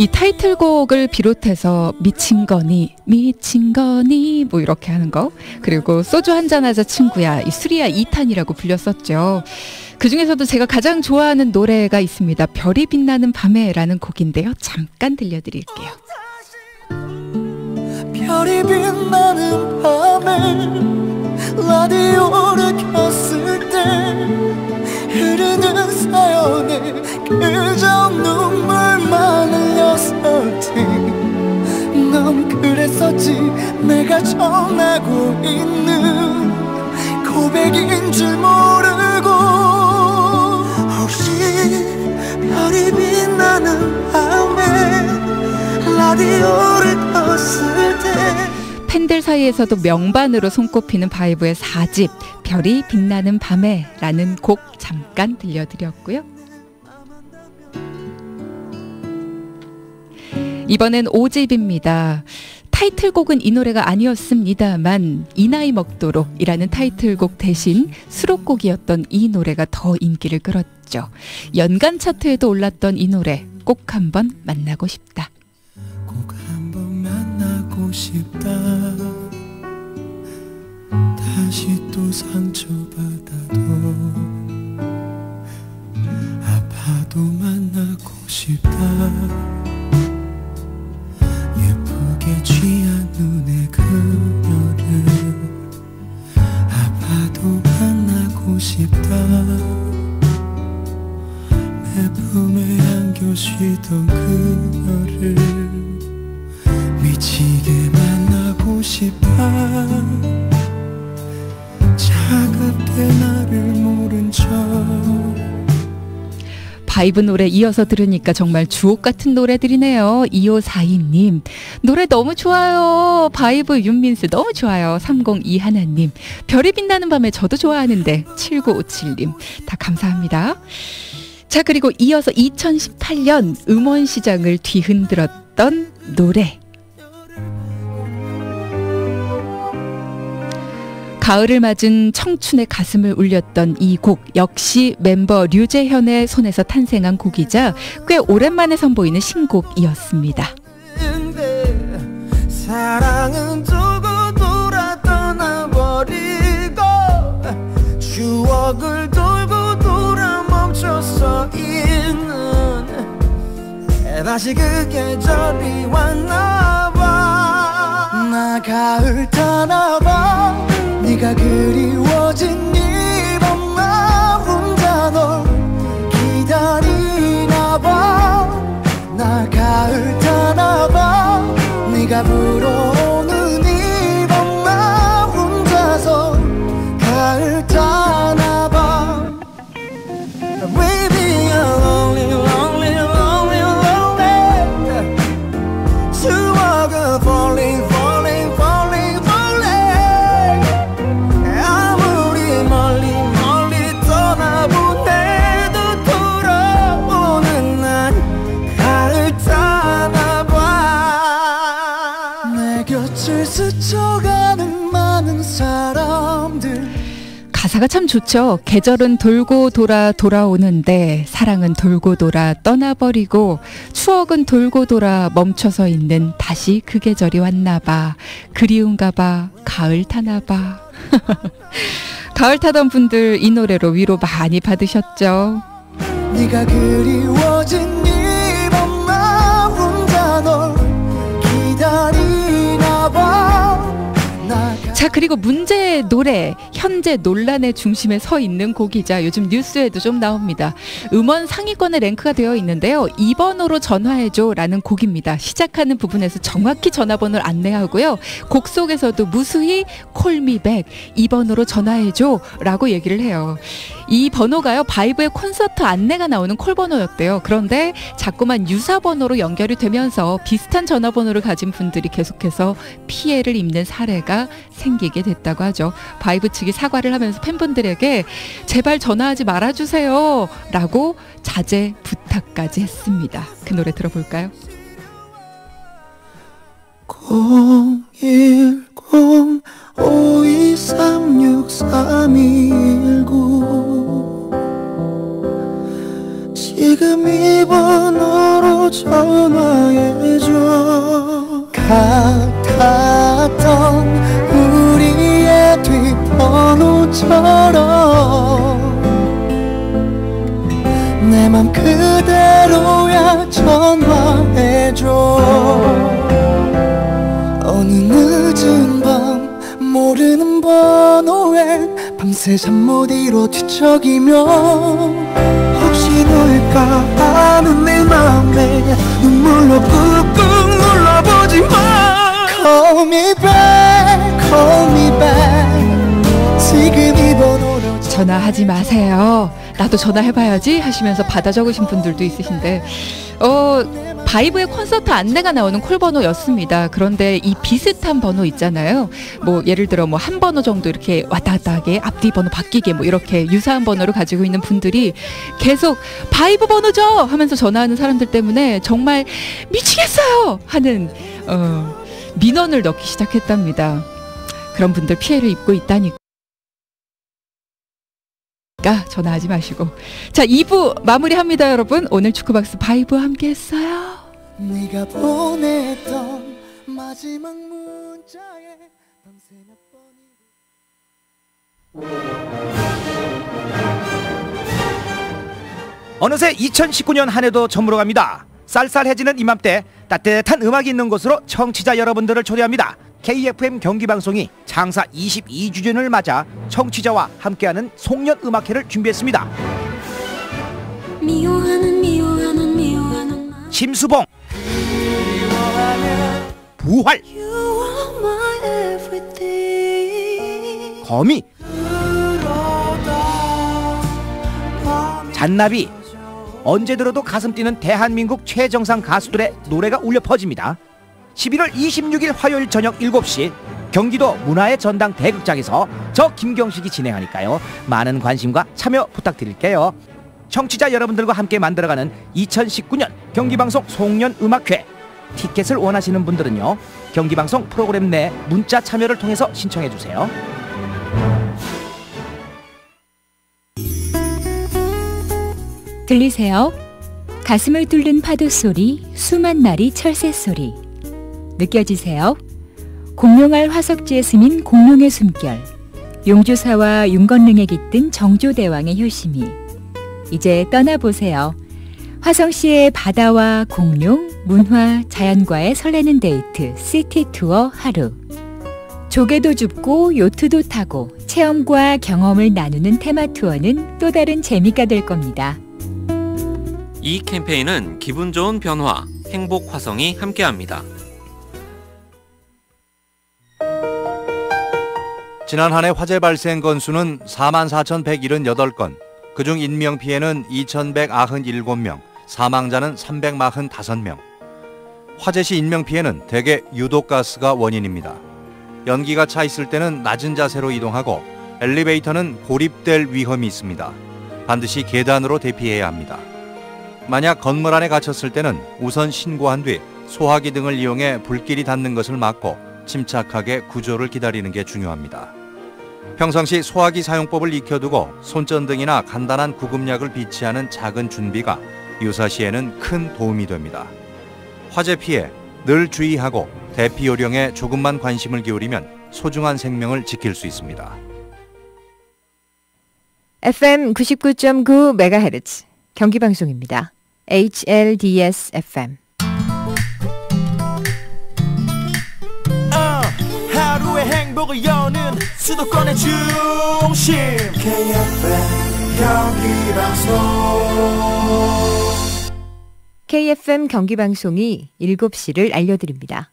이 타이틀곡을 비롯해서 미친 거니 뭐 이렇게 하는 거, 그리고 소주 한잔 하자 친구야, 이 수리야 2탄이라고 불렸었죠. 그 중에서도 제가 가장 좋아하는 노래가 있습니다. 별이 빛나는 밤에 라는 곡인데요. 잠깐 들려드릴게요. 별이 빛나는 밤에 라디오를 켰을 때 흐르는 사연에 그저 눈물만 흘렸었지. 넌 그랬었지. 내가 전하고 있는 고백인 줄 모르고. 혹시 별이 빛나는 밤에 라디오를 켰을 때. 팬들 사이에서도 명반으로 손꼽히는 바이브의 4집 별이 빛나는 밤에 라는 곡 잠깐 들려드렸고요. 이번엔 5집입니다. 타이틀곡은 이 노래가 아니었습니다만 이 나이 먹도록이라는 타이틀곡 대신 수록곡이었던 이 노래가 더 인기를 끌었죠. 연간 차트에도 올랐던 이 노래, 꼭 한번 만나고 싶다. 꼭 한번 만나고 싶다. 다시 또 상처받아도 아파도 만나고 싶다. 예쁘게 취한 눈의 그녀를 아파도 만나고 싶다. 내 품에 안겨 쉬던 그녀를 미치게 만나고 싶다. 차갑게 나를 모른 척. 바이브 노래 이어서 들으니까 정말 주옥 같은 노래들이네요. 2542님 노래 너무 좋아요. 바이브 윤민수 너무 좋아요. 302 하나님 별이 빛나는 밤에 저도 좋아하는데. 7957님 다 감사합니다. 자, 그리고 이어서 2018년 음원 시장을 뒤흔들었던 노래, 가을을 맞은 청춘의 가슴을 울렸던 이 곡, 역시 멤버 류재현의 손에서 탄생한 곡이자 꽤 오랜만에 선보이는 신곡이었습니다. 사랑은 두고 돌아 떠나버리고 추억을 돌고 돌아 멈춰서 있는 다시 그 계절이 왔나봐. 나 가을 타나봐. 네가 그리워진 이밤 나 혼자 널 기다리나봐. 나 가을 타나봐. 네가 불어오는 이밤 나 혼자서 가을 타나봐. Baby I'm lonely lonely lonely lonely. 추억은 falling falling falling falling. 아무리 멀리 멀리 떠나보내도 돌아오는 난 가을 타나봐. 내 곁을 스쳐가는 많은 사람들. 가사가 참 좋죠. 계절은 돌고 돌아 돌아오는데 사랑은 돌고 돌아 떠나버리고 추억은 돌고 돌아 멈춰서 있는 다시 그 계절이 왔나봐. 그리운가봐. 가을 타나봐. 가을 타던 분들 이 노래로 위로 많이 받으셨죠. 네가 그리워진 이밤 나 혼자 널 기다리나봐. 자, 그리고 문제의 노래, 현재 논란의 중심에 서 있는 곡이자 요즘 뉴스에도 좀 나옵니다. 음원 상위권에 랭크가 되어 있는데요. 2번으로 전화해줘 라는 곡입니다. 시작하는 부분에서 정확히 전화번호를 안내하고요. 곡 속에서도 무수히 call me back 2번으로 전화해줘 라고 얘기를 해요. 이 번호가요, 바이브의 콘서트 안내가 나오는 콜번호였대요. 그런데 자꾸만 유사번호로 연결이 되면서 비슷한 전화번호를 가진 분들이 계속해서 피해를 입는 사례가 생기게 됐다고 하죠. 바이브 측이 사과를 하면서 팬분들에게 제발 전화하지 말아주세요 라고 자제 부탁까지 했습니다. 그 노래 들어볼까요? 010-5236-319 지금 이 번호로 번호로 전화해줘. 같았던 우리의 뒷번호처럼 내 맘 그대로야 전화해줘. 어느 늦은 밤 모르는 번호에 밤새 잠 못 이뤄 뒤척이며 혹시 너일까 하는 내 맘에 눈물로 꾹꾹 눌러보지 마. Call me back, call me back. 지금 이 번호로 전화하지 마세요. 나도 전화해봐야지 하시면서 받아 적으신 분들도 있으신데 바이브의 콘서트 안내가 나오는 콜번호였습니다. 그런데 이 비슷한 번호 있잖아요. 뭐 예를 들어 뭐 한 번호 정도 이렇게 왔다 갔다 하게 앞뒤 번호 바뀌게 뭐 이렇게 유사한 번호를 가지고 있는 분들이 계속 바이브 번호죠 하면서 전화하는 사람들 때문에 정말 미치겠어요 하는 민원을 넣기 시작했답니다. 그런 분들 피해를 입고 있다니까. 전화하지 마시고. 자, 2부 마무리합니다, 여러분. 오늘 축구박스 바이브와 함께 했어요. 네가 보냈던 마지막 문자에 밤새 몇 번이. 어느새 2019년 한 해도 저물어 갑니다. 쌀쌀해지는 이맘때 따뜻한 음악이 있는 곳으로 청취자 여러분들을 초대합니다. KFM 경기방송이 창사 22주년을 맞아 청취자와 함께하는 송년음악회를 준비했습니다. 심수봉, 부활, 거미, 잔나비, 언제 들어도 가슴 뛰는 대한민국 최정상 가수들의 노래가 울려 퍼집니다. 11월 26일 화요일 저녁 7시 경기도 문화의 전당 대극장에서 저 김경식이 진행하니까요. 많은 관심과 참여 부탁드릴게요. 청취자 여러분들과 함께 만들어가는 2019년 경기방송 송년음악회. 티켓을 원하시는 분들은요. 경기방송 프로그램 내 문자 참여를 통해서 신청해주세요. 들리세요? 가슴을 뚫는 파도 소리, 수만 마리 철새 소리. 느껴지세요? 공룡알 화석지에 스민 공룡의 숨결, 용조사와 윤건릉에 깃든 정조대왕의 효심이. 이제 떠나보세요. 화성시의 바다와 공룡, 문화, 자연과의 설레는 데이트 시티 투어 하루. 조개도 줍고 요트도 타고 체험과 경험을 나누는 테마 투어는 또 다른 재미가 될 겁니다. 이 캠페인은 기분 좋은 변화, 행복 화성이 함께합니다. 지난 한 해 화재 발생 건수는 44,178건, 그중 인명피해는 2,197명, 사망자는 345명. 화재 시 인명피해는 대개 유독가스가 원인입니다. 연기가 차 있을 때는 낮은 자세로 이동하고 엘리베이터는 고립될 위험이 있습니다. 반드시 계단으로 대피해야 합니다. 만약 건물 안에 갇혔을 때는 우선 신고한 뒤 소화기 등을 이용해 불길이 닿는 것을 막고 침착하게 구조를 기다리는 게 중요합니다. 평상시 소화기 사용법을 익혀두고 손전등이나 간단한 구급약을 비치하는 작은 준비가 유사시에는 큰 도움이 됩니다. 화재 피해 늘 주의하고 대피 요령에 조금만 관심을 기울이면 소중한 생명을 지킬 수 있습니다. FM 99.9MHz 경기방송입니다. HLDS FM. 하루의 행복을 여는 수도권의 중심 KFM 경기방송. KFM 경기방송이 7시를 알려드립니다.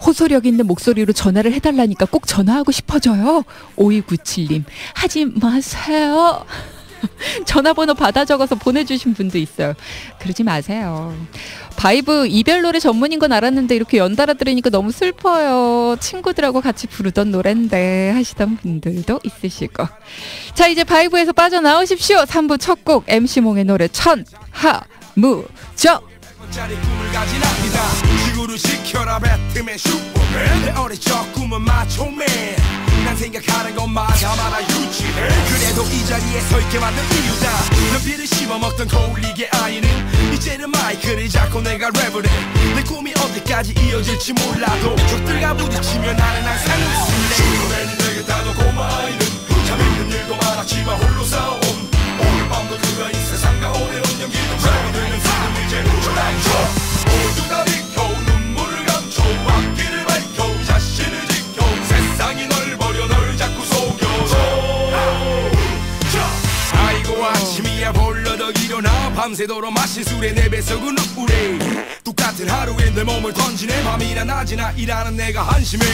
호소력 있는 목소리로 전화를 해달라니까 꼭 전화하고 싶어져요. 5297님 하지 마세요. 전화번호 받아 적어서 보내주신 분도 있어요. 그러지 마세요. 바이브 이별 노래 전문인 건 알았는데 이렇게 연달아 들으니까 너무 슬퍼요. 친구들하고 같이 부르던 노랜데 하시던 분들도 있으실 거. 자, 이제 바이브에서 빠져나오십시오. 3부 첫 곡 MC몽의 노래 천하무적. 짜리 꿈을 가진 아이다. 지구를 지켜라 배트맨 슈퍼맨. 내 어릴 적 꿈은 마초맨. 난 생각하는 것마다 말아 유치해. 그래도 이 자리에 서 있게 만든 이유다. 연필을 씹어먹던 거울리게 아이는 이제는 마이크를 잡고 내가 랩을 해. 내 꿈이 어디까지 이어질지 몰라도 적들과 부딪히면 나는 항상 웃을래. 슈퍼맨이 되겠다도 고마이는 참 힘든 일도 많았지만 홀로 싸움. 오늘 밤도 그가 이 세상과 오래온 연기도 랩이 되는 지금 이제 쫄랑쳐. 모두 다 비켜 눈물을 감춰 앞길을 밝혀 자신을 지켜 세상이 널 버려 널 자꾸 속여줘. 아이고 아침이야 벌러덩 일어나 밤새도록 마신 술에 내 뱃속은 우울해. 똑같은 하루에 내 몸을 던지네. 밤이나 낮이나 일하는 내가 한심해.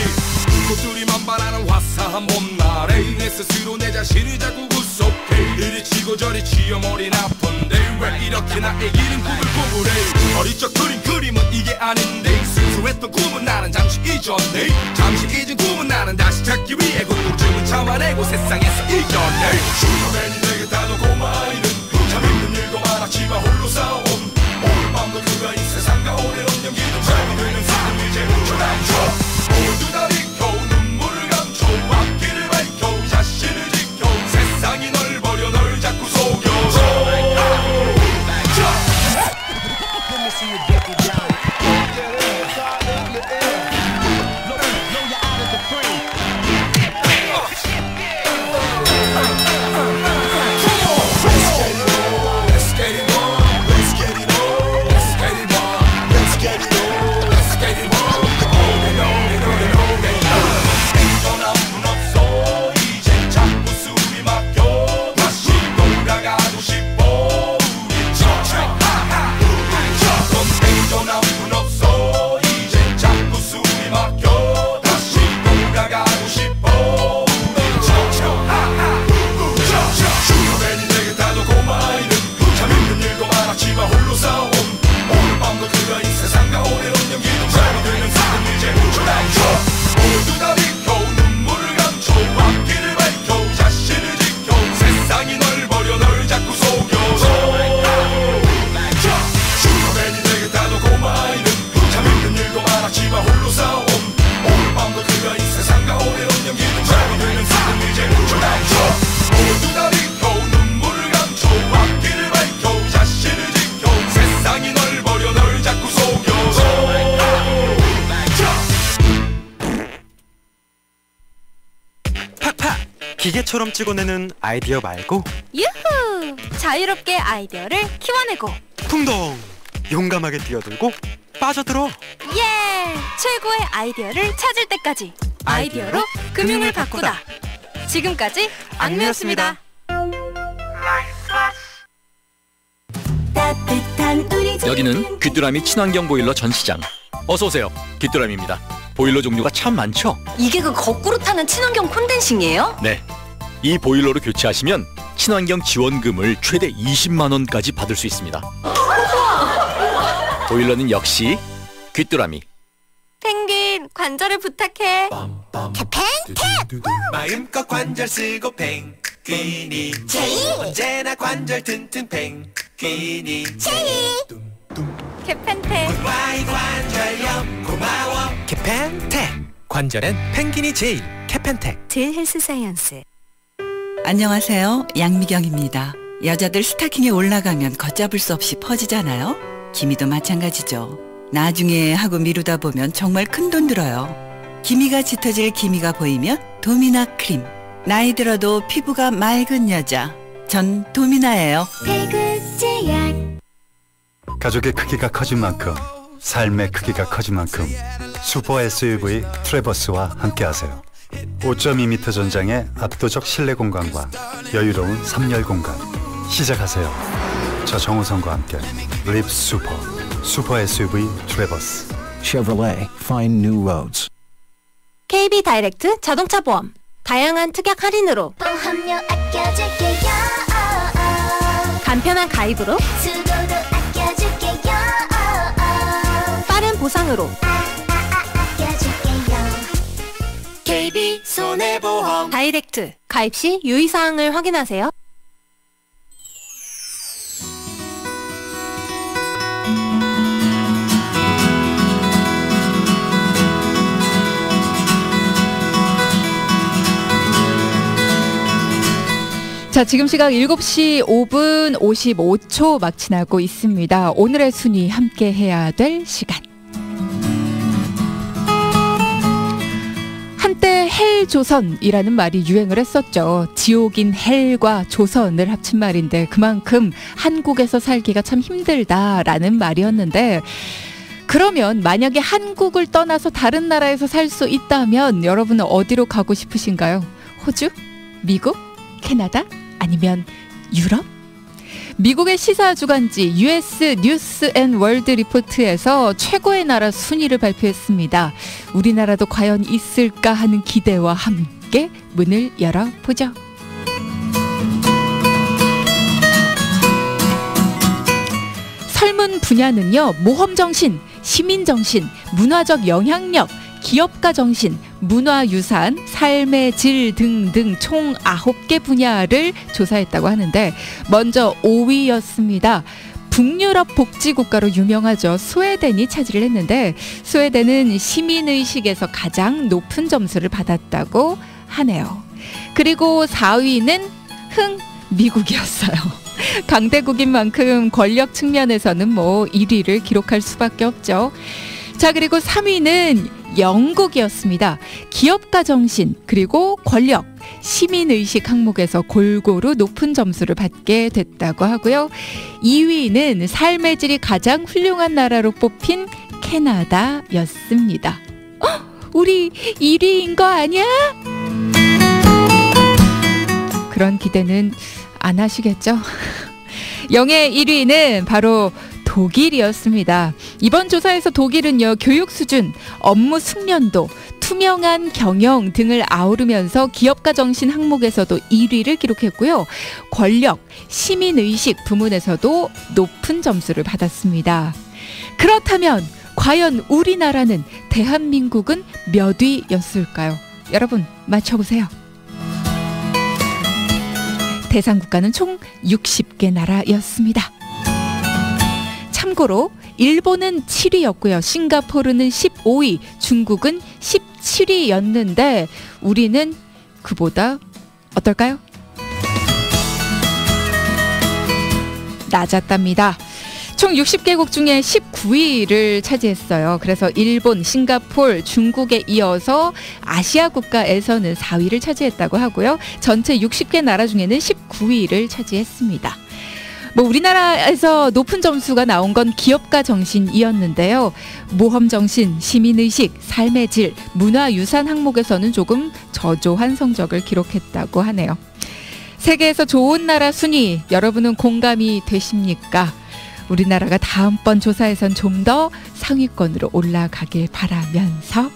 꽃들이 만발하는 화사한 봄날에 내 스스로 내 자신을 자꾸 구속해. 이리 치고 저리 치여머리 나쁜데 왜 이렇게 나의 이른 꿈을 꾸물해. 어릴 적 그린 그림은 이게 아닌데 순수했던 꿈은 나는 잠시 잊었네. 잠시 잊은 꿈은 나는 다시 찾기 위해 궁금증은 참아내고 세상에서 이겨내. 슈퍼맨이 되겠다도 고마이는 참 힘든 일도 많았지만 홀로 싸움. 오늘 밤도 그가 이 세상과 오래온 연기도 랩이 되는 지금 이제 쫄랑쳐. 모두 다 비켜 눈물을 감춰 앞길을 밝혀 자신을 지켜 세상이 널 버려 널 자꾸 속여줘. 기계처럼 찍어내는 아이디어 말고 유후! 자유롭게 아이디어를 키워내고 풍덩! 용감하게 뛰어들고 빠져들어! 예! 최고의 아이디어를 찾을 때까지 아이디어로 금융을 바꾸다. 지금까지 악뮤였습니다. 여기는 귀뚜라미 친환경 보일러 전시장. 어서오세요. 귀뚜라미입니다. 보일러 종류가 참 많죠? 이게 그 거꾸로 타는 친환경 콘덴싱이에요? 네. 이 보일러로 교체하시면 친환경 지원금을 최대 20만 원까지 받을 수 있습니다. 보일러는 역시 귀뚜라미. 펭귄, 관절을 부탁해. 캡펜캡! 마음껏 관절 쓰고 펭귄이 제이! 언제나 관절 튼튼 펭귄이 제이! 캡펜텍. 와이 관절염 고마워 캡펜텍. 관절엔 펭귄이 제일. 캡펜텍. 질 헬스 사이언스. 안녕하세요. 양미경입니다. 여자들 스타킹에 올라가면 걷잡을 수 없이 퍼지잖아요. 기미도 마찬가지죠. 나중에 하고 미루다 보면 정말 큰돈 들어요. 기미가 짙어질 기미가 보이면 도미나 크림. 나이 들어도 피부가 맑은 여자. 전 도미나예요. 배극제약. 가족의 크기가 커진 만큼 삶의 크기가 커진 만큼 슈퍼 SUV 트래버스와 함께하세요. 5.2m 전장의 압도적 실내 공간과 여유로운 3열 공간. 시작하세요. 저 정우성과 함께 Live Super. 슈퍼 SUV 트래버스. Chevrolet Find New Roads. KB 다이렉트 자동차 보험. 다양한 특약 할인으로 보험료 아껴줄게요. 간편한 가입으로 수고도 아껴줄게요. 빠른 보상으로 아껴줄게요. KB 손해보험 다이렉트 가입 시 유의사항을 확인하세요. 자, 지금 시각 7시 5분 55초 막 지나고 있습니다. 오늘의 순위 함께 해야 될 시간. 한때 헬조선이라는 말이 유행을 했었죠. 지옥인 헬과 조선을 합친 말인데 그만큼 한국에서 살기가 참 힘들다라는 말이었는데, 그러면 만약에 한국을 떠나서 다른 나라에서 살 수 있다면 여러분은 어디로 가고 싶으신가요? 호주? 미국? 캐나다? 아니면 유럽? 미국의 시사 주간지 US 뉴스 앤 월드 리포트에서 최고의 나라 순위를 발표했습니다. 우리나라도 과연 있을까 하는 기대와 함께 문을 열어보죠. 설문 분야는요, 모험정신, 시민정신, 문화적 영향력, 기업가 정신, 문화유산, 삶의 질 등등 총 9개 분야를 조사했다고 하는데, 먼저 5위였습니다. 북유럽 복지국가로 유명하죠. 스웨덴이 차지를 했는데, 스웨덴은 시민의식에서 가장 높은 점수를 받았다고 하네요. 그리고 4위는 미국이었어요. 강대국인 만큼 권력 측면에서는 1위를 기록할 수밖에 없죠. 자, 그리고 3위는 영국이었습니다. 기업가 정신, 그리고 권력, 시민의식 항목에서 골고루 높은 점수를 받게 됐다고 하고요. 2위는 삶의 질이 가장 훌륭한 나라로 뽑힌 캐나다였습니다. 우리 1위인 거 아니야? 그런 기대는 안 하시겠죠? 영예 1위는 바로 독일이었습니다. 이번 조사에서 독일은요, 교육 수준, 업무 숙련도, 투명한 경영 등을 아우르면서 기업가 정신 항목에서도 1위를 기록했고요. 권력, 시민의식 부문에서도 높은 점수를 받았습니다. 그렇다면 과연 우리나라는, 대한민국은 몇 위였을까요? 여러분 맞춰보세요. 대상 국가는 총 60개 나라였습니다. 참고로 일본은 7위였고요. 싱가포르는 15위, 중국은 17위였는데 우리는 그보다 어떨까요? 낮았답니다. 총 60개국 중에 19위를 차지했어요. 그래서 일본, 싱가포르, 중국에 이어서 아시아 국가에서는 4위를 차지했다고 하고요. 전체 60개 나라 중에는 19위를 차지했습니다. 우리나라에서 높은 점수가 나온 건 기업가 정신이었는데요. 모험 정신, 시민의식, 삶의 질, 문화유산 항목에서는 조금 저조한 성적을 기록했다고 하네요. 세계에서 좋은 나라 순위, 여러분은 공감이 되십니까? 우리나라가 다음번 조사에선 좀 더 상위권으로 올라가길 바라면서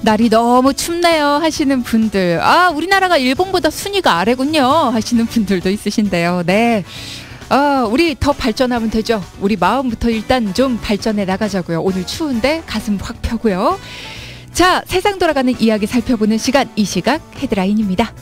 날이 너무 춥네요 하시는 분들, 아 우리나라가 일본보다 순위가 아래군요 하시는 분들도 있으신데요. 네, 우리 더 발전하면 되죠. 우리 마음부터 일단 좀 발전해 나가자고요. 오늘 추운데 가슴 확 펴고요. 자, 세상 돌아가는 이야기 살펴보는 시간, 이 시각 헤드라인입니다.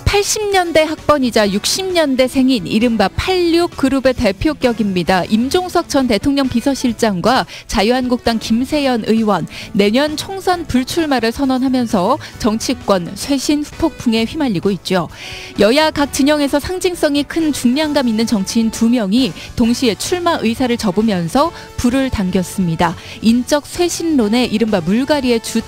80년대 학번이자 60년대 생인 이른바 86그룹의 대표격입니다. 임종석 전 대통령 비서실장과 자유한국당 김세연 의원, 내년 총선 불출마를 선언하면서 정치권 쇄신 후폭풍에 휘말리고 있죠. 여야 각 진영에서 상징성이 큰 중량감 있는 정치인 2명이 동시에 출마 의사를 접으면서 불을 당겼습니다. 인적 쇄신론의 이른바 물갈이의 주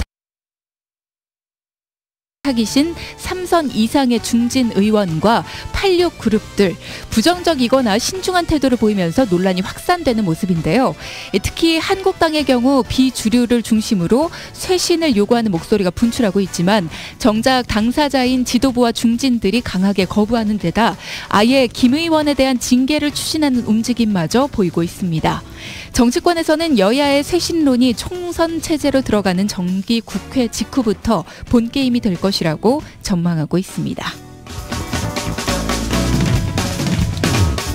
타깃인 3선 이상의 중진 의원과 86그룹들, 부정적이거나 신중한 태도를 보이면서 논란이 확산되는 모습인데요. 특히 한국당의 경우 비주류를 중심으로 쇄신을 요구하는 목소리가 분출하고 있지만 정작 당사자인 지도부와 중진들이 강하게 거부하는 데다 아예 김 의원에 대한 징계를 추진하는 움직임마저 보이고 있습니다. 정치권에서는 여야의 쇄신론이 총선 체제로 들어가는 정기 국회 직후부터 본게임이 될 것이라고 전망하고 있습니다.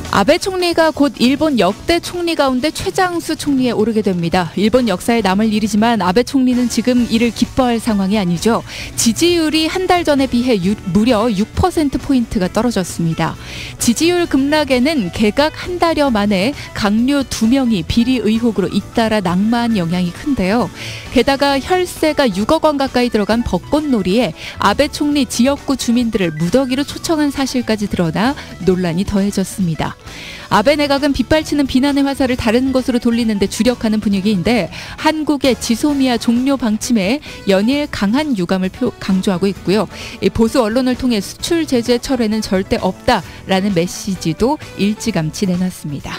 아베 총리가 곧 일본 역대 총리 가운데 최장수 총리에 오르게 됩니다. 일본 역사에 남을 일이지만 아베 총리는 지금 이를 기뻐할 상황이 아니죠. 지지율이 한 달 전에 비해 무려 6%포인트가 떨어졌습니다. 지지율 급락에는 개각 한 달여 만에 강료 2명이 비리 의혹으로 잇따라 낙마한 영향이 큰데요. 게다가 혈세가 6억 원 가까이 들어간 벚꽃놀이에 아베 총리 지역구 주민들을 무더기로 초청한 사실까지 드러나 논란이 더해졌습니다. 아베 내각은 빗발치는 비난의 화살을 다른 곳으로 돌리는 데 주력하는 분위기인데 한국의 지소미아 종료 방침에 연일 강한 유감을 강조하고 있고요. 보수 언론을 통해 수출 제재 철회는 절대 없다라는 메시지도 일찌감치 내놨습니다.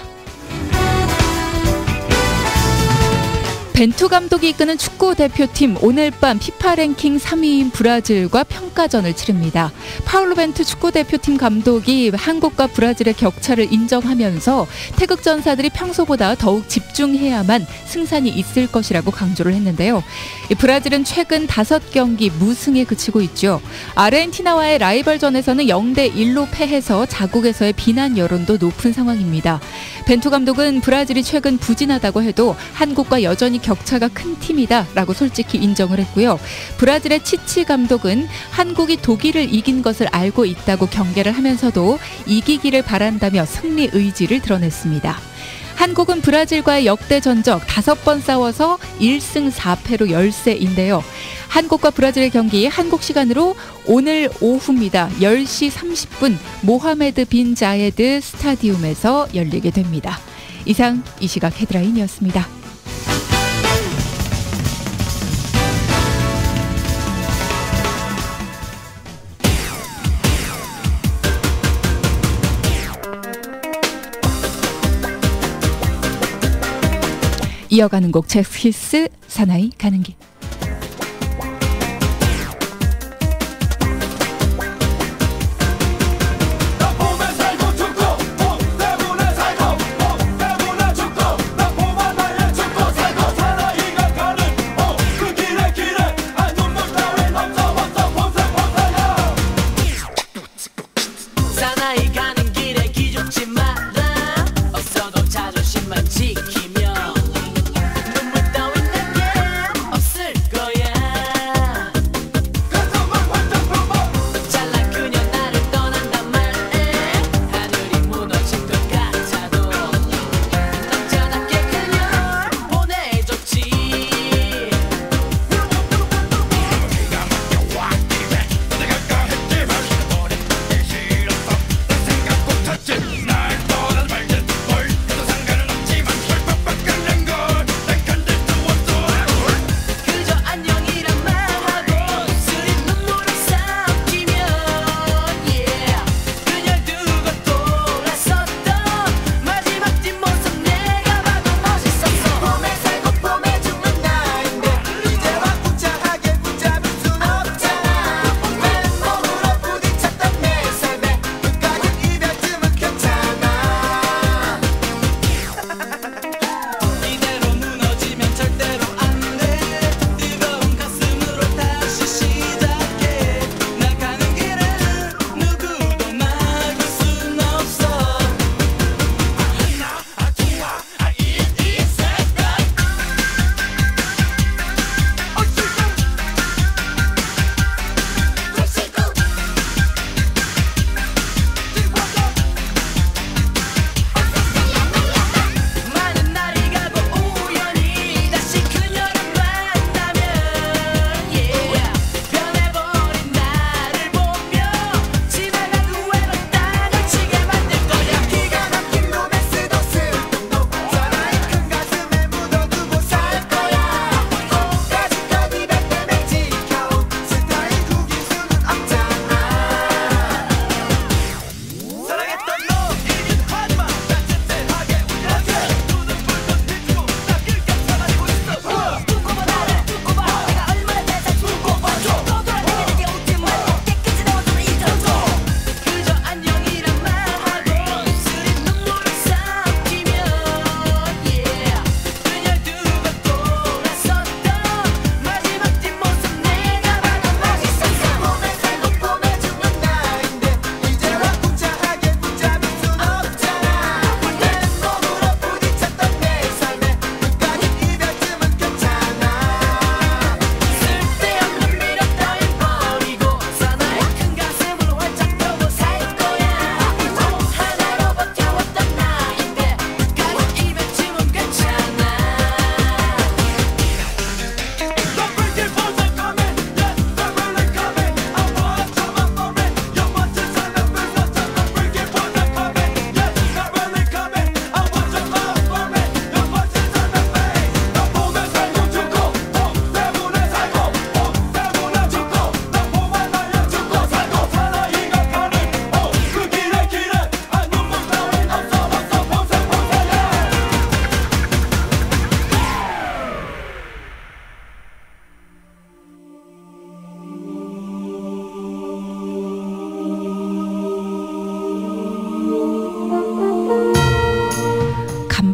벤투 감독이 이끄는 축구 대표팀 오늘 밤 피파 랭킹 3위인 브라질과 평가전을 치릅니다. 파울로 벤투 축구 대표팀 감독이 한국과 브라질의 격차를 인정하면서 태극 전사들이 평소보다 더욱 집중해야만 승산이 있을 것이라고 강조를 했는데요. 브라질은 최근 5경기 무승에 그치고 있죠. 아르헨티나와의 라이벌전에서는 0대1로 패해서 자국에서의 비난 여론도 높은 상황입니다. 벤투 감독은 브라질이 최근 부진하다고 해도 한국과 여전히 격차가 큰 팀이다라고 솔직히 인정을 했고요. 브라질의 치치 감독은 한국이 독일을 이긴 것을 알고 있다고 경계를 하면서도 이기기를 바란다며 승리 의지를 드러냈습니다. 한국은 브라질과의 역대 전적 5번 싸워서 1승 4패로 열세인데요. 한국과 브라질의 경기 한국 시간으로 오늘 오후입니다. 10시 30분 모하메드 빈 자예드 스타디움에서 열리게 됩니다. 이상 이 시각 헤드라인이었습니다. 이어가는 곡 잭스키스 사나이 가는 길. 사나이 가는 길에 기죽지 마라. 없어도 자존심만 지키며 눈물 따윈 내게 없을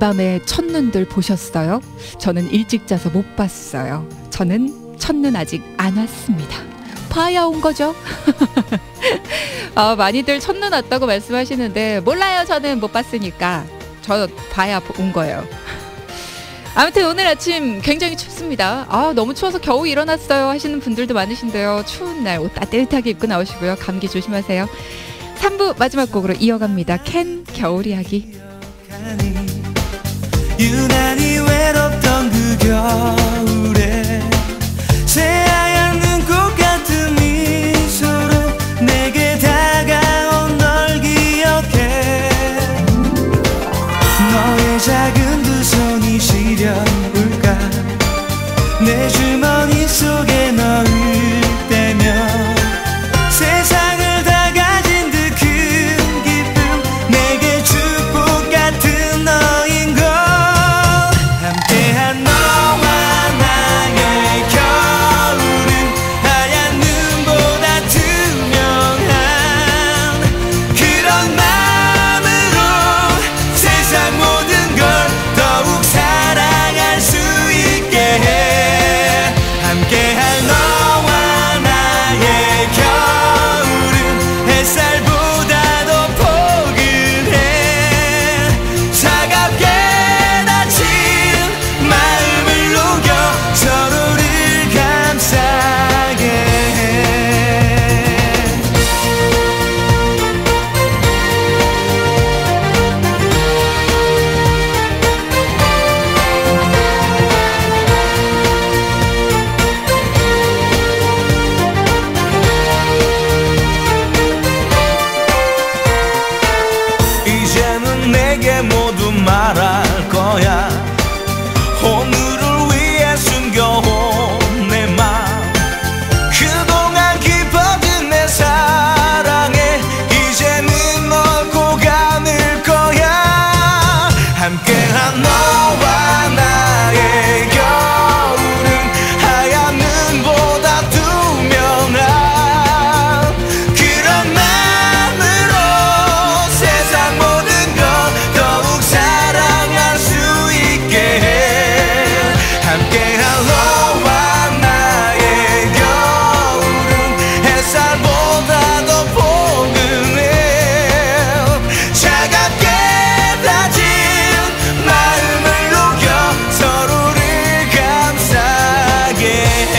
간밤에 첫눈들 보셨어요? 저는 일찍 자서 못 봤어요. 저는 첫눈 아직 안 왔습니다. 봐야 온 거죠. 많이들 첫눈 왔다고 말씀하시는데 몰라요. 저는 못 봤으니까. 저 봐야 온 거예요. 아무튼 오늘 아침 굉장히 춥습니다. 너무 추워서 겨우 일어났어요 하시는 분들도 많으신데요. 추운 날 옷 따뜻하게 입고 나오시고요. 감기 조심하세요. 3부 마지막 곡으로 이어갑니다. 캔 겨울 이야기. 유난히 외롭던 그 겨울에 새하얀 눈꽃 같은 미소로 내게 다가온 널 기억해. 너의 작은 두 손이 시려울까 내 주머니 속에 넣을 때면 세상을 다 가진 듯 큰 기쁨 내게 축복 같은 너인 걸. 함께한 너와 나의 겨울은 하얀 눈보다 투명한 그런 마음으로 세상 모든 걸 더욱 사랑할 수 있게 해. 함께한 너와 나의 겨울은 햇살보다 더 포근해. 차갑게 다친 마음을 녹여 서로를 감싸게 해. 이제는 내게 모두 말할 거야. 오늘을 위해 숨겨온 내 맘 그동안 깊어진 내 사랑에 이제는 널 꼭 안을 거야. 함께한 너와 나의 겨울은 하얀 눈보다 투명한 그런 마음으로 세상 모든 걸 더욱 사랑할 수 있게 해. 함께한 너와 나의 겨울은 햇살보다 더 포근해. 차갑게 다진 마음을 녹여 서로를 감싸게 해.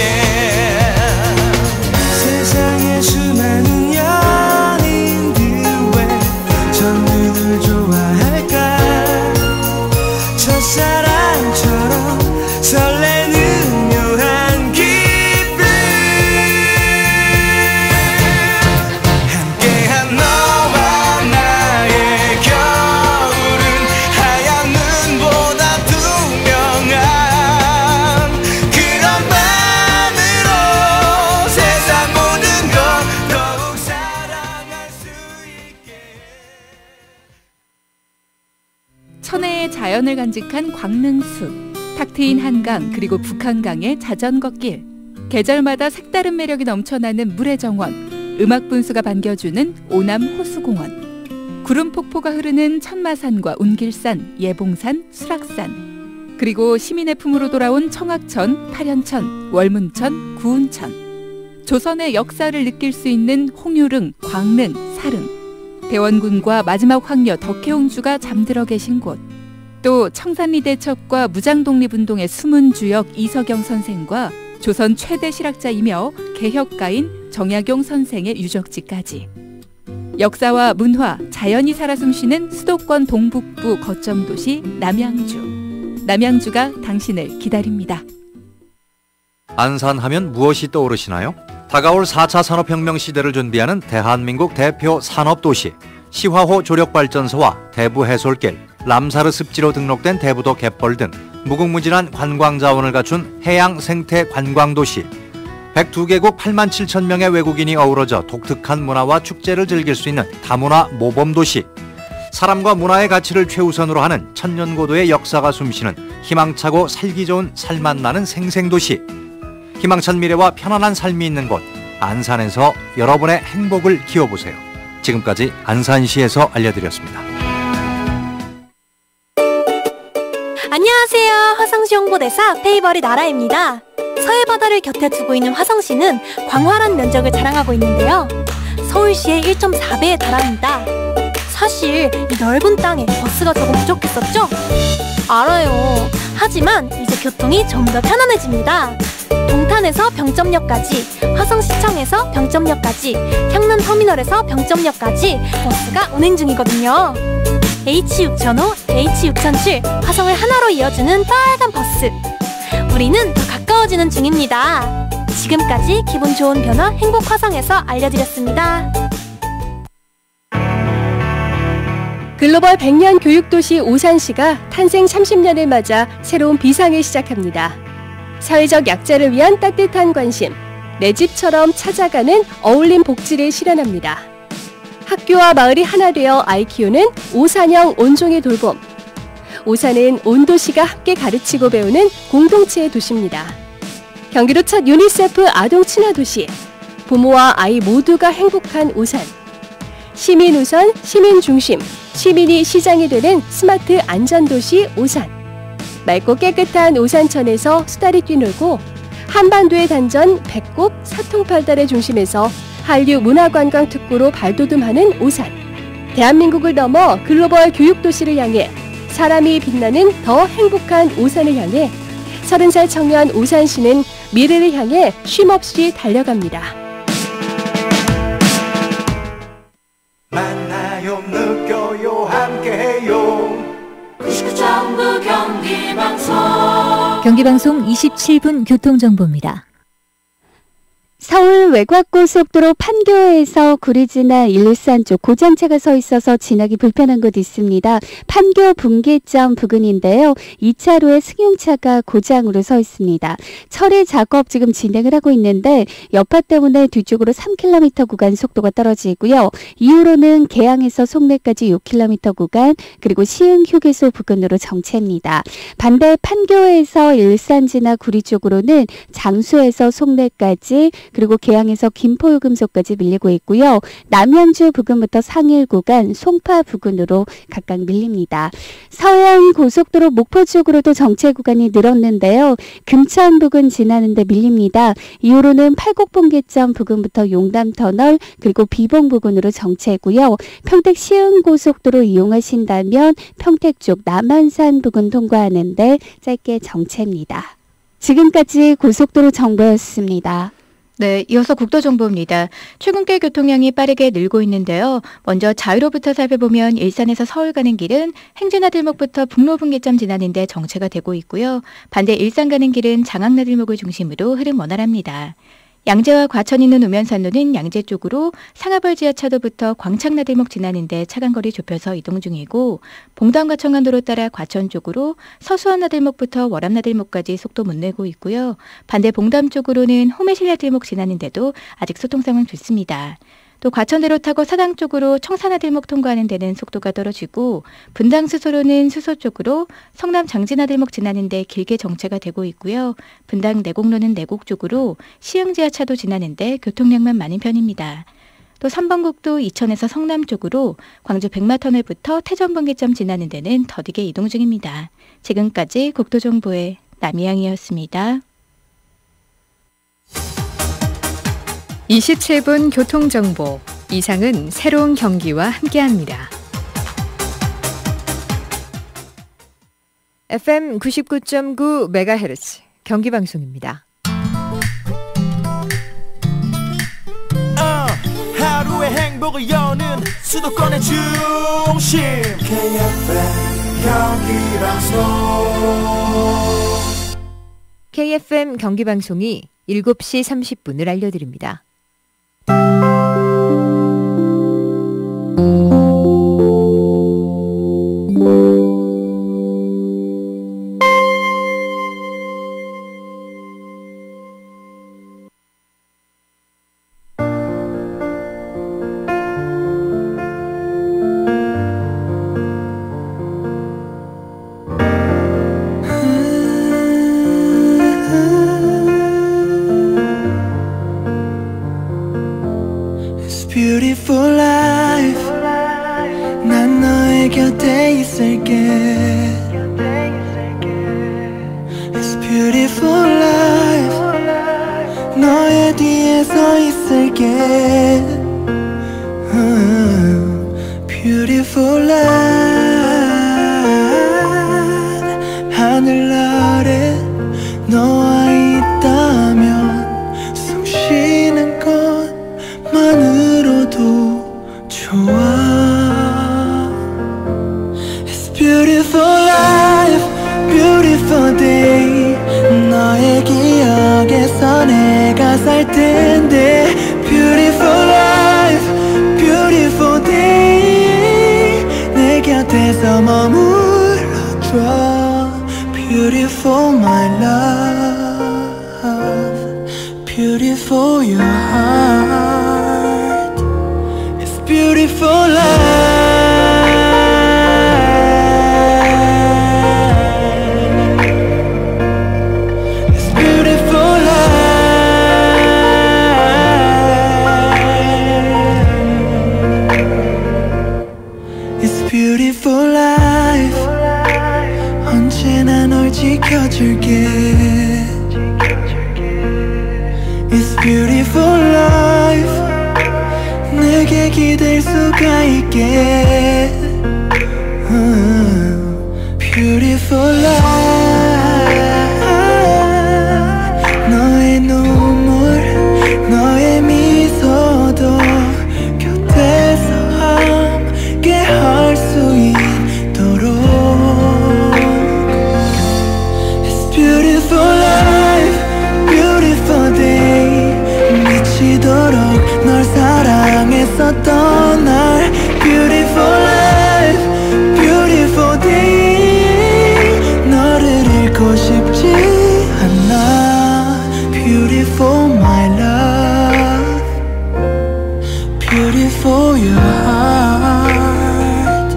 세상에 수많은 연인들 왜 첫눈을 좋아할까. 첫사랑처럼 설레는 묘한 기쁨. 함께한 너와 나의 겨울은 하얀 눈보다 투명한 그런 밤으로 세상 모든 걸 더욱 사랑할 수 있게. 천혜의 자연을 간직한 광릉숲, 탁 트인 한강, 그리고 북한강의 자전거길, 계절마다 색다른 매력이 넘쳐나는 물의 정원, 음악 분수가 반겨주는 오남 호수공원, 구름 폭포가 흐르는 천마산과 운길산, 예봉산, 수락산, 그리고 시민의 품으로 돌아온 청학천, 팔현천, 월문천, 구운천, 조선의 역사를 느낄 수 있는 홍유릉, 광릉, 사릉, 대원군과 마지막 황녀 덕혜옹주가 잠들어 계신 곳, 또 청산리대첩과 무장독립운동의 숨은 주역 이석영 선생과 조선 최대 실학자이며 개혁가인 정약용 선생의 유적지까지, 역사와 문화, 자연이 살아 숨쉬는 수도권 동북부 거점 도시 남양주. 남양주가 당신을 기다립니다. 안산하면 무엇이 떠오르시나요? 다가올 4차 산업혁명 시대를 준비하는 대한민국 대표 산업도시, 시화호 조력발전소와 대부 해솔길, 람사르 습지로 등록된 대부도 갯벌 등 무궁무진한 관광자원을 갖춘 해양 생태 관광도시, 102개국 8만 7천 명의 외국인이 어우러져 독특한 문화와 축제를 즐길 수 있는 다문화 모범도시, 사람과 문화의 가치를 최우선으로 하는 천년고도의 역사가 숨쉬는 희망차고 살기 좋은 살맛 나는 생생도시, 희망찬 미래와 편안한 삶이 있는 곳 안산에서 여러분의 행복을 키워보세요. 지금까지 안산시에서 알려드렸습니다. 홍보대사 페이버리 나라입니다. 서해바다를 곁에 두고 있는 화성시는 광활한 면적을 자랑하고 있는데요. 서울시의 1.4배에 달합니다. 사실 이 넓은 땅에 버스가 조금 부족했었죠? 알아요. 하지만 이제 교통이 좀 더 편안해집니다. 동탄에서 병점역까지, 화성시청에서 병점역까지, 향남터미널에서 병점역까지 버스가 운행 중이거든요. H6005, H6007 화성을 하나로 이어주는 빨간 버스. 우리는 더 가까워지는 중입니다. 지금까지 기분 좋은 변화 행복 화성에서 알려드렸습니다. 글로벌 100년 교육도시 오산시가 탄생 30년을 맞아 새로운 비상을 시작합니다. 사회적 약자를 위한 따뜻한 관심, 내 집처럼 찾아가는 어울림 복지를 실현합니다. 학교와 마을이 하나 되어 아이 키우는 오산형 온종의 돌봄. 오산은 온 도시가 함께 가르치고 배우는 공동체의 도시입니다. 경기도 첫 유니세프 아동 친화 도시, 부모와 아이 모두가 행복한 오산. 시민 우선, 시민 중심, 시민이 시장이 되는 스마트 안전도시 오산. 맑고 깨끗한 오산천에서 수다리 뛰놀고 한반도의 단전 배꼽 사통팔달의 중심에서 한류 문화관광 특구로 발돋움하는 오산. 대한민국을 넘어 글로벌 교육도시를 향해 사람이 빛나는 더 행복한 오산을 향해 30살 청년 오산시는 미래를 향해 쉼없이 달려갑니다. 만나요 느껴요 함께해요 99.9 경기방송 경기방송 27분 교통정보입니다. 서울 외곽고속도로 판교에서 구리 지나 일산 쪽 고장차가 서 있어서 지나기 불편한 곳 있습니다. 판교 분기점 부근인데요. 2차로에 승용차가 고장으로 서 있습니다. 처리 작업 지금 진행을 하고 있는데 여파 때문에 뒤쪽으로 3km 구간 속도가 떨어지고요. 이후로는 계양에서 송내까지 6km 구간 그리고 시흥 휴게소 부근으로 정체입니다. 반대 판교에서 일산 지나 구리 쪽으로는 장수에서 송내까지 그리고 계양에서 김포요금소까지 밀리고 있고요. 남양주 부근부터 상일 구간, 송파 부근으로 각각 밀립니다. 서해안 고속도로 목포 쪽으로도 정체 구간이 늘었는데요. 금천 부근 지나는데 밀립니다. 이후로는 팔곡분기점 부근부터 용담터널 그리고 비봉 부근으로 정체고요. 평택 시흥 고속도로 이용하신다면 평택 쪽 남한산 부근 통과하는데 짧게 정체입니다. 지금까지 고속도로 정보였습니다. 네, 이어서 국도정보입니다. 출근길 교통량이 빠르게 늘고 있는데요. 먼저 자유로부터 살펴보면 일산에서 서울 가는 길은 행진나들목부터 북로분기점 지나는데 정체가 되고 있고요. 반대 일산 가는 길은 장항나들목을 중심으로 흐름 원활합니다. 양재와 과천 있는 우면산로는 양재 쪽으로 상하벌 지하차도부터 광창나들목 지나는데 차간거리 좁혀서 이동 중이고 봉담과 청안도로 따라 과천 쪽으로 서수원나들목부터 월암나들목까지 속도 못 내고 있고요. 반대 봉담 쪽으로는 호매실나들목 지나는데도 아직 소통 상황 좋습니다. 또 과천대로 타고 사당 쪽으로 청산나들목 통과하는 데는 속도가 떨어지고 분당 수소로는 수소 쪽으로 성남 장진나들목 지나는데 길게 정체가 되고 있고요. 분당 내곡로는 내곡 쪽으로 시흥 지하차도 지나는데 교통량만 많은 편입니다. 또 3번 국도 이천에서 성남 쪽으로 광주 백마터널부터 태전분기점 지나는 데는 더디게 이동 중입니다. 지금까지 국도정보의 남이양이었습니다. 27분 교통정보. 이상은 새로운 경기와 함께합니다. FM 99.9 MHz 경기방송입니다. 하루의 행복을 여는 수도권의 중심 KFM 경기방송 KFM 경기방송이 7시 30분을 알려드립니다. Beautiful life 너의 뒤에 서 있을게 Beautiful life 하늘 아래 너와 있다면 숨 쉬는 것만으로도 좋아 It's beautiful life, beautiful day 너의 기억에서 내가 살 텐데 Beautiful life, beautiful day 내 곁에서 머물러줘 Beautiful my love Beautiful your heart It's beautiful life It's beautiful life It's beautiful life 언제나 널 지켜줄게 It's beautiful life 내게 기댈 수가 있게 Beautiful life 너의 눈물 너의 미소도 곁에서 함께 할 수 있도록 Beautiful life, beautiful day 미치도록 널 사랑했었던 날 Beautiful life, beautiful day 너를 잃고 싶지 않아 Beautiful my love Beautiful your heart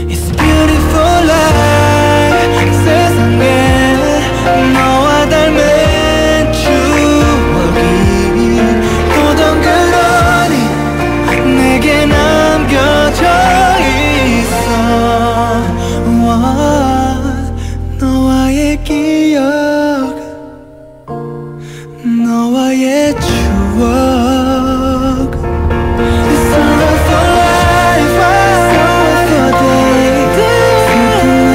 It's beautiful life 세상에 너와 닮은 추억이 또 덩그러니 내게 남겨져 있어 너와의 기억 너와의 추억 It's all for life, it's all for day 슬픔을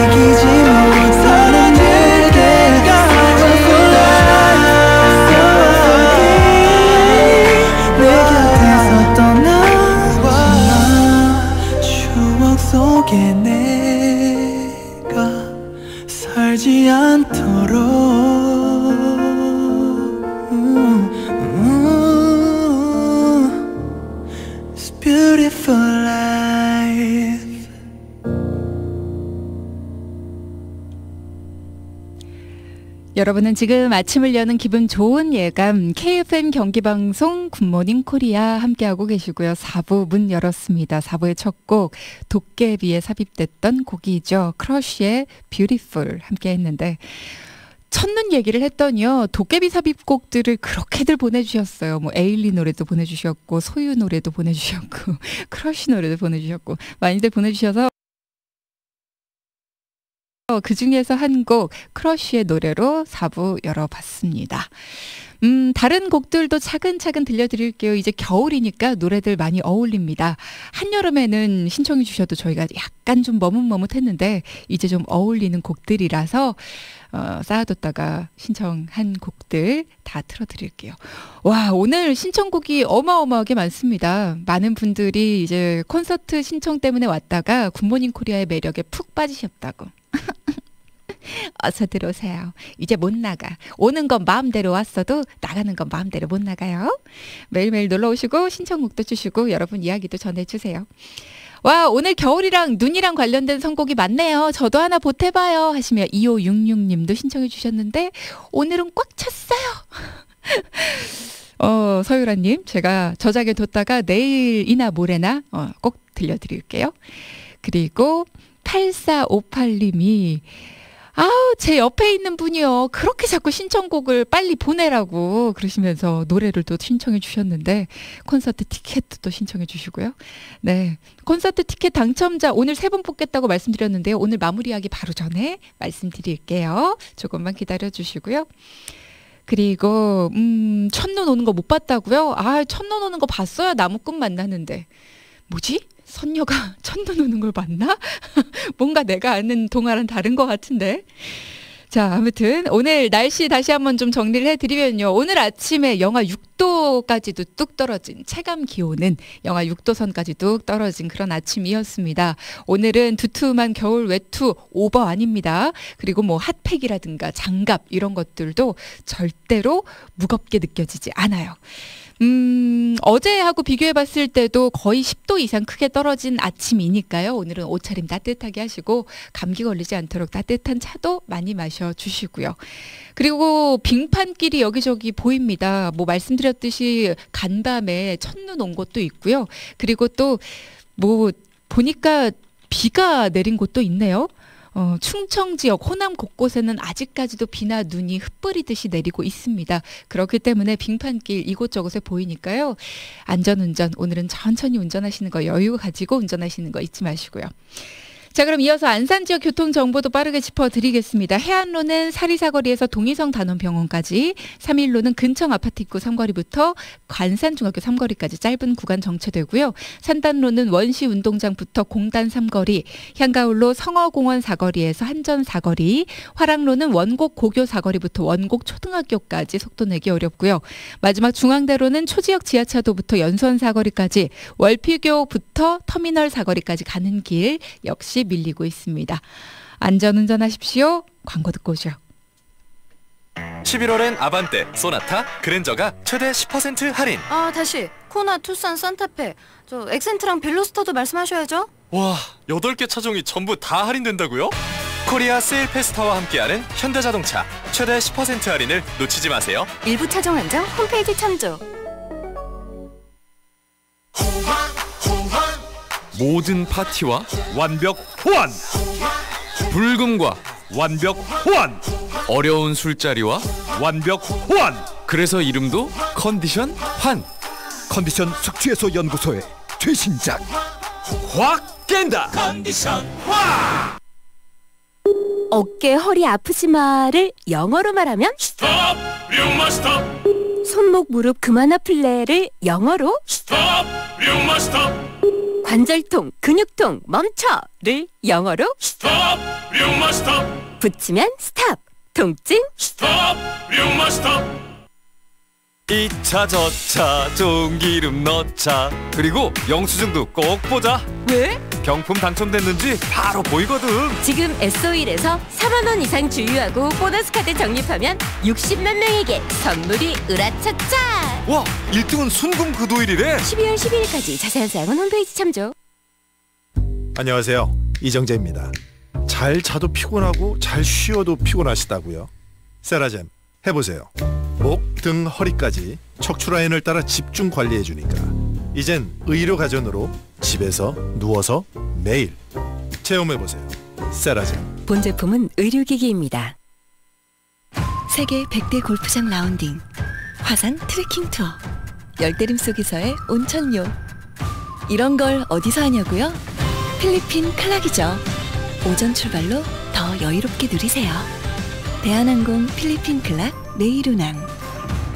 이기지 못하는 속에 내가 살지 않도록 It's beautiful life 여러분은 지금 아침을 여는 기분 좋은 예감 KFM 경기방송 굿모닝 코리아 함께하고 계시고요. 4부 문 열었습니다. 4부의 첫 곡 도깨비에 삽입됐던 곡이죠. 크러쉬의 Beautiful 함께했는데 첫눈 얘기를 했더니요. 도깨비 삽입곡들을 그렇게들 보내주셨어요. 뭐 에일리 노래도 보내주셨고 소유 노래도 보내주셨고 크러쉬 노래도 보내주셨고 많이들 보내주셔서 그 중에서 한 곡 크러쉬의 노래로 4부 열어봤습니다. 다른 곡들도 차근차근 들려드릴게요. 이제 겨울이니까 노래들 많이 어울립니다. 한여름에는 신청해 주셔도 저희가 약간 좀 머뭇머뭇했는데 이제 좀 어울리는 곡들이라서 쌓아뒀다가 신청한 곡들 다 틀어드릴게요. 와, 오늘 신청곡이 어마어마하게 많습니다. 많은 분들이 이제 콘서트 신청 때문에 왔다가 굿모닝 코리아의 매력에 푹 빠지셨다고. 어서 들어오세요. 이제 못 나가. 오는 건 마음대로 왔어도 나가는 건 마음대로 못 나가요. 매일매일 놀러오시고 신청곡도 주시고 여러분 이야기도 전해주세요. 와, 오늘 겨울이랑 눈이랑 관련된 선곡이 많네요. 저도 하나 보태봐요 하시며 2566님도 신청해 주셨는데 오늘은 꽉 찼어요. 서유라님, 제가 저장해 뒀다가 내일이나 모레나 꼭 들려드릴게요. 그리고 8458님이 아우, 제 옆에 있는 분이요. 그렇게 자꾸 신청곡을 빨리 보내라고 그러시면서 노래를 또 신청해 주셨는데 콘서트 티켓도 또 신청해 주시고요. 네. 콘서트 티켓 당첨자 오늘 3분 뽑겠다고 말씀드렸는데요. 오늘 마무리하기 바로 전에 말씀드릴게요. 조금만 기다려 주시고요. 그리고 첫눈 오는 거 못 봤다고요? 아, 첫눈 오는 거 봤어야 나무꾼 만나는데. 뭐지? 선녀가 첫눈 오는 걸 봤나? 뭔가 내가 아는 동화랑 다른 것 같은데. 자, 아무튼 오늘 날씨 다시 한번 좀 정리를 해드리면요. 오늘 아침에 영하 6도까지도 뚝 떨어진 체감 기온은 영하 6도 선까지 뚝 떨어진 그런 아침이었습니다. 오늘은 두툼한 겨울 외투 오버 아닙니다. 그리고 뭐 핫팩이라든가 장갑 이런 것들도 절대로 무겁게 느껴지지 않아요. 어제하고 비교해 봤을 때도 거의 10도 이상 크게 떨어진 아침이니까요. 오늘은 옷차림 따뜻하게 하시고 감기 걸리지 않도록 따뜻한 차도 많이 마셔 주시고요. 그리고 빙판길이 여기저기 보입니다. 뭐 말씀드렸듯이 간밤에 첫눈 온 곳도 있고요. 그리고 또 뭐 보니까 비가 내린 곳도 있네요. 충청 지역, 호남 곳곳에는 아직까지도 비나 눈이 흩뿌리듯이 내리고 있습니다. 그렇기 때문에 빙판길 이곳저곳에 보이니까요. 안전운전, 오늘은 천천히 운전하시는 거 여유 가지고 운전하시는 거 잊지 마시고요. 자, 그럼 이어서 안산 지역 교통 정보도 빠르게 짚어드리겠습니다. 해안로는 사리사거리에서 동의성 단원병원까지, 3일로는 근청 아파트 입구 삼거리부터 관산중학교 삼거리까지 짧은 구간 정체되고요. 산단로는 원시 운동장부터 공단 삼거리, 향가울로 성어공원 사거리에서 한전 사거리, 화랑로는 원곡 고교 사거리부터 원곡 초등학교까지 속도 내기 어렵고요. 마지막 중앙대로는 초지역 지하차도부터 연수원 사거리까지, 월피교부터 터미널 사거리까지 가는 길 역시 밀리고 있습니다. 안전운전하십시오. 광고 듣고 오죠. 11월엔 아반떼, 소나타, 그랜저가 최대 10% 할인. 다시 코나, 투싼, 산타페, 저 엑센트랑 벨로스터도 말씀하셔야죠. 와, 8개 차종이 전부 다 할인된다고요? 코리아 세일 페스타와 함께하는 현대자동차 최대 10% 할인을 놓치지 마세요. 일부 차종 한정 홈페이지 참조. 모든 파티와 완벽 호환, 불금과 완벽 호환, 어려운 술자리와 완벽 호환. 그래서 이름도 컨디션 환. 컨디션 숙취해소 연구소의 최신작 확 깬다 컨디션 환. 어깨 허리 아프지마를 영어로 말하면 스톱 류마 스톱. 손목 무릎 그만 아플래를 영어로 스톱 류마 스톱. 관절통, 근육통, 멈춰를 영어로 스톱 류마 스톱. 붙이면 스탑, 통증 스톱 류마 스톱. 2차 저차 좋은 기름 넣자. 그리고 영수증도 꼭 보자. 왜? 경품 당첨됐는지 바로 보이거든. 지금 S-Oil에서 4만 원 이상 주유하고 보너스 카드 적립하면 60만 명에게 선물이 으라차차. 와, 1등은 순금 그도일이래. 12월 12일까지 자세한 사항은 홈페이지 참조. 안녕하세요, 이정재입니다. 잘 자도 피곤하고 잘 쉬어도 피곤하시다고요? 세라젬 해보세요. 목, 등, 허리까지 척추 라인을 따라 집중 관리해주니까 이젠 의료 가전으로 집에서 누워서 매일 체험해보세요. 세라젬. 본 제품은 의료기기입니다. 세계 100대 골프장 라운딩, 화산 트레킹 투어, 열대림 속에서의 온천요. 이런 걸 어디서 하냐고요? 필리핀 클락이죠. 오전 출발로 더 여유롭게 누리세요. 대한항공 필리핀 클락 내일운항.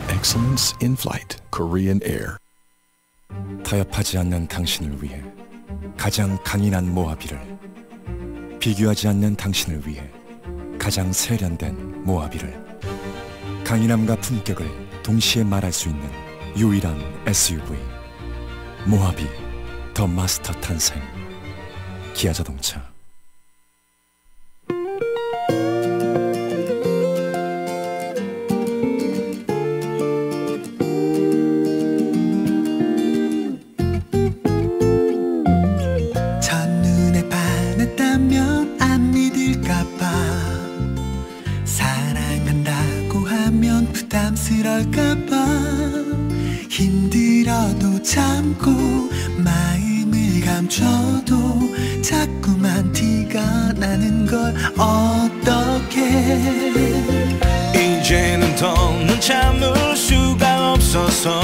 Excellence in Flight, Korean Air. 타협하지 않는 당신을 위해 가장 강인한 모하비를, 비교하지 않는 당신을 위해 가장 세련된 모하비를, 강인함과 품격을 동시에 말할 수 있는 유일한 SUV 모하비 더 마스터 탄생. 기아자동차. 첫눈에 반했다면 안 믿을까봐, 사랑한다고 하면 부담스러울까봐, 힘들어도 참고 마음을 감춰도 자꾸만 티가 나는 걸 어떡해. 이제는 더는 참을 수가 없어서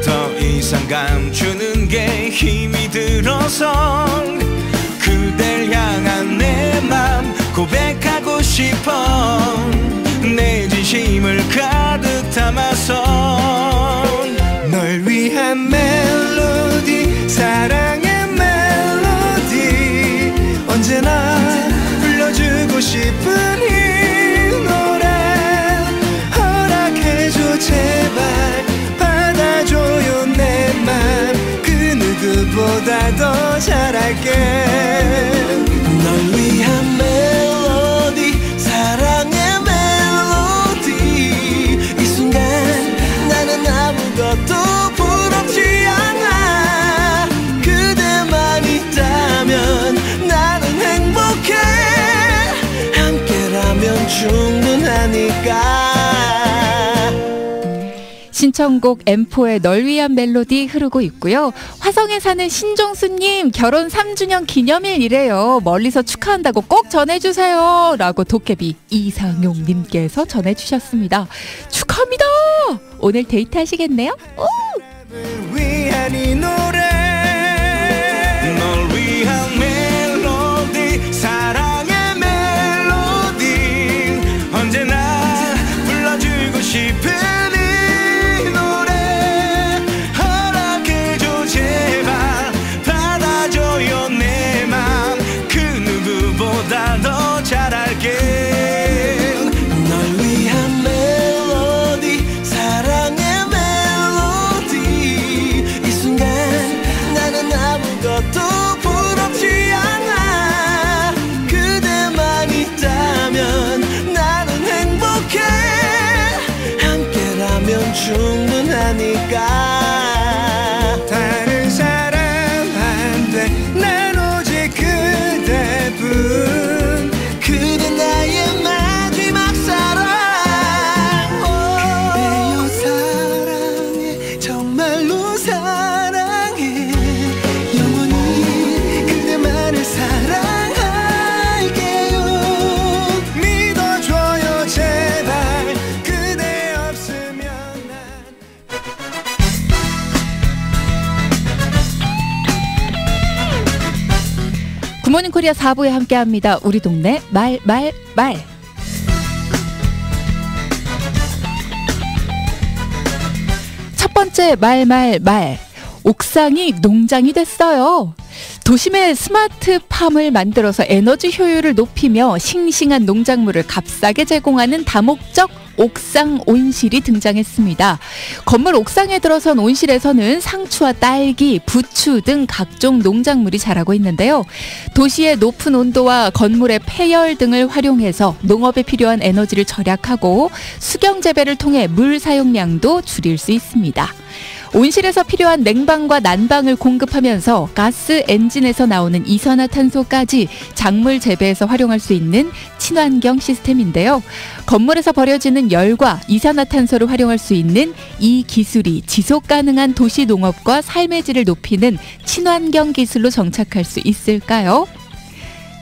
더 이상 감추는 게 힘이 들어서 그댈 향한 내 맘 고백하고 싶어 내 진심을 가득 담아서 널 위한 멜로디 사랑의 멜로디 언제나 불러주고 싶은 이 노래 허락해줘 제발 받아줘요 내 맘 그 누구보다 더 잘할게 널 위한 멜로디 사랑의 멜로디 이 순간 나는 아무것도 부럽지 않아 그대만 있다면 나는 행복해 함께라면 충분하니까 신청곡 M4의 널 위한 멜로디 흐르고 있고요. 화성에 사는 신종수님 결혼 3주년 기념일이래요. 멀리서 축하한다고 꼭 전해주세요 라고 도깨비 이상용님께서 전해주셨습니다. 축하합니다. 오늘 데이트 하시겠네요. 오! 위한 이 노래 널 위한 멜로디 사랑의 멜로디 언제나 불러주고 싶은 더 잘할게 널 위한 멜로디 사랑의 멜로디 이 순간 나는 아무것도 부럽지 않아 그대만 있다면 나는 행복해 함께라면 충분하니까 다른 사람 안 돼 난 오직 그대뿐 그대 나의 마지막 사랑 그대여 사랑해 정말로 사랑해 영원히 그대만을 사랑할게요 믿어줘요 제발 그대 없으면 굿모닝 코리아 4부에 함께합니다. 우리 동네 말. 첫 번째 말. 옥상이 농장이 됐어요. 도심에 스마트팜을 만들어서 에너지 효율을 높이며 싱싱한 농작물을 값싸게 제공하는 다목적 옥상 온실이 등장했습니다. 건물 옥상에 들어선 온실에서는 상추와 딸기, 부추 등 각종 농작물이 자라고 있는데요. 도시의 높은 온도와 건물의 폐열 등을 활용해서 농업에 필요한 에너지를 절약하고 수경 재배를 통해 물 사용량도 줄일 수 있습니다. 온실에서 필요한 냉방과 난방을 공급하면서 가스 엔진에서 나오는 이산화탄소까지 작물 재배에서 활용할 수 있는 친환경 시스템인데요. 건물에서 버려지는 열과 이산화탄소를 활용할 수 있는 이 기술이 지속 가능한 도시 농업과 삶의 질을 높이는 친환경 기술로 정착할 수 있을까요?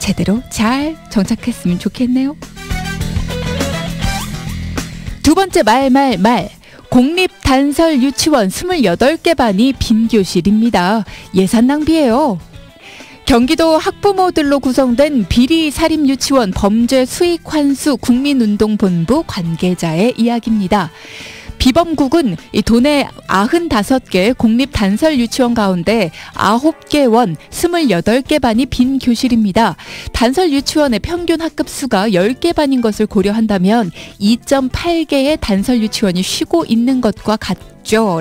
제대로 잘 정착했으면 좋겠네요. 두 번째 말. 공립단설유치원 28개 반이 빈 교실입니다. 예산 낭비예요. 경기도 학부모들로 구성된 비리사립유치원 범죄수익환수 국민운동본부 관계자의 이야기입니다. 비범국은 이 도내 95개 공립단설유치원 가운데 9개 원 28개 반이 빈 교실입니다. 단설유치원의 평균 학급수가 10개 반인 것을 고려한다면 2.8개의 단설유치원이 쉬고 있는 것과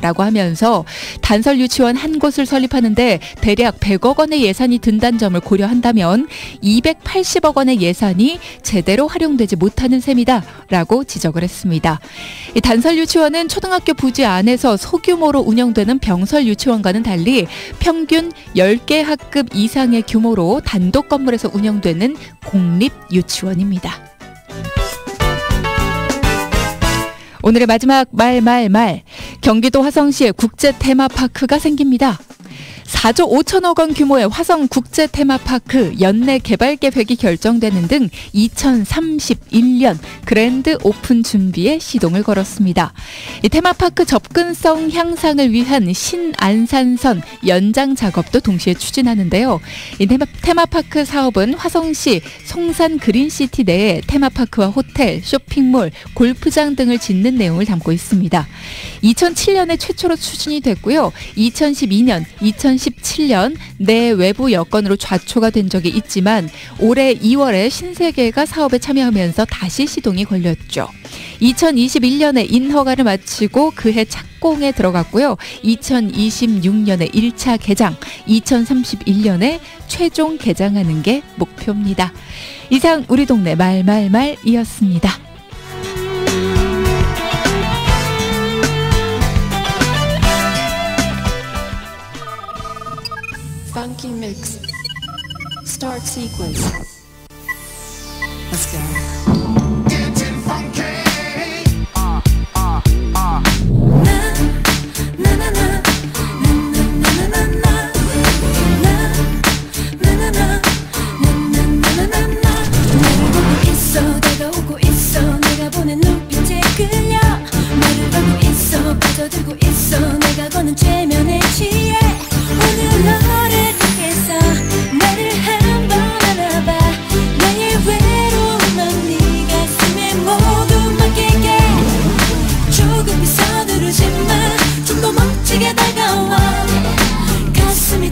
라고 하면서 단설유치원 한 곳을 설립하는데 대략 100억 원의 예산이 든다는 점을 고려한다면 280억 원의 예산이 제대로 활용되지 못하는 셈이다 라고 지적을 했습니다. 이 단설유치원은 초등학교 부지 안에서 소규모로 운영되는 병설유치원과는 달리 평균 10개 학급 이상의 규모로 단독 건물에서 운영되는 공립유치원입니다. 오늘의 마지막 말. 경기도 화성시에 국제 테마파크가 생깁니다. 4조 5천억 원 규모의 화성 국제 테마파크 연내 개발 계획이 결정되는 등 2031년 그랜드 오픈 준비에 시동을 걸었습니다. 이 테마파크 접근성 향상을 위한 신안산선 연장 작업도 동시에 추진하는데요. 이 테마파크 사업은 화성시 송산 그린시티 내에 테마파크와 호텔, 쇼핑몰, 골프장 등을 짓는 내용을 담고 있습니다. 2007년에 최초로 추진이 됐고요. 2012년, 2017년 내 외부 여건으로 좌초가 된 적이 있지만 올해 2월에 신세계가 사업에 참여하면서 다시 시동이 걸렸죠. 2021년에 인허가를 마치고 그해 착공에 들어갔고요. 2026년에 1차 개장, 2031년에 최종 개장하는 게 목표입니다. 이상 우리 동네 말말말이었습니다. Funky mix. Start sequence. Let's go.